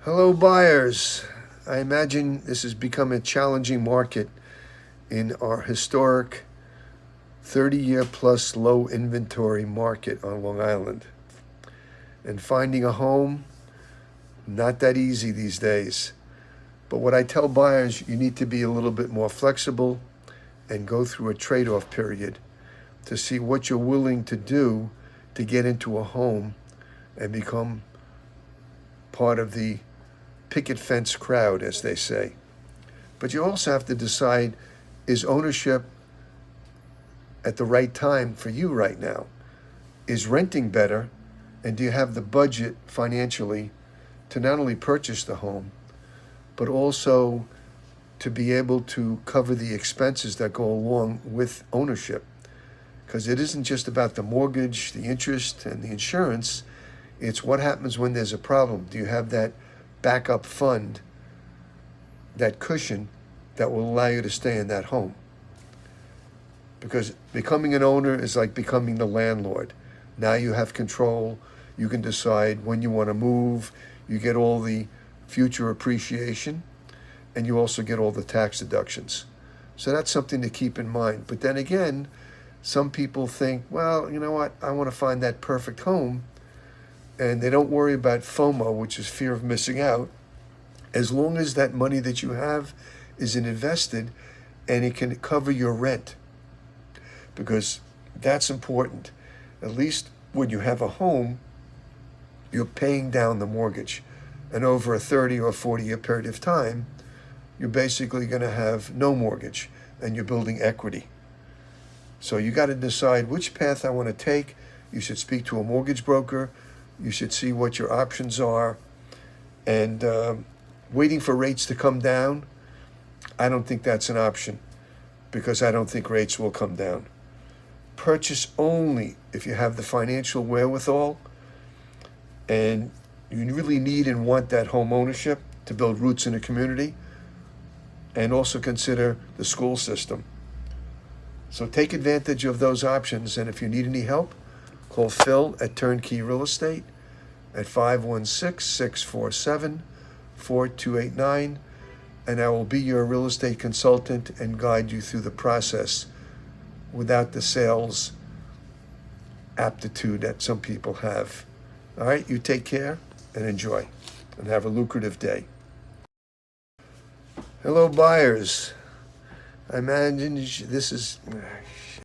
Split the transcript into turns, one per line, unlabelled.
Hello, buyers. I imagine this has become a challenging market in our historic 30-year plus low inventory market on Long Island. And finding a home, not that easy these days. But what I tell buyers, you need to be a little bit more flexible and go through a trade-off period to see what you're willing to do to get into a home and become part of the picket fence crowd, as they say. But you also have to decide, is ownership at the right time for you right now? Is renting better? And do you have the budget financially to not only purchase the home, but also to be able to cover the expenses that go along with ownership? Because it isn't just about the mortgage, the interest, and the insurance. It's what happens when there's a problem. Do you have that backup fund, that cushion that will allow you to stay in that home? Because becoming an owner is like becoming the landlord. Now you have control. You can decide when you want to move. You get all the future appreciation, and you also get all the tax deductions. So that's something to keep in mind. But then again, some people think, well, you know what? I want to find that perfect home. And they don't worry about FOMO, which is fear of missing out, as long as that money that you have is invested and it can cover your rent. Because that's important. At least when you have a home, you're paying down the mortgage. And over a 30 or 40-year period of time, you're basically going to have no mortgage and you're building equity. So you got to decide which path I want to take. You should speak to a mortgage broker. You should see what your options are. And waiting for rates to come down, I don't think that's an option, because I don't think rates will come down. Purchase only if you have the financial wherewithal and you really need and want that home ownership to build roots in a community, and also consider the school system. So take advantage of those options. And if you need any help, call Phil at Turnkey Real Estate at 516-647-4289, and I will be your real estate consultant and guide you through the process without the sales aptitude that some people have. All right, you take care and enjoy, and have a lucrative day. Hello, buyers. I imagine this is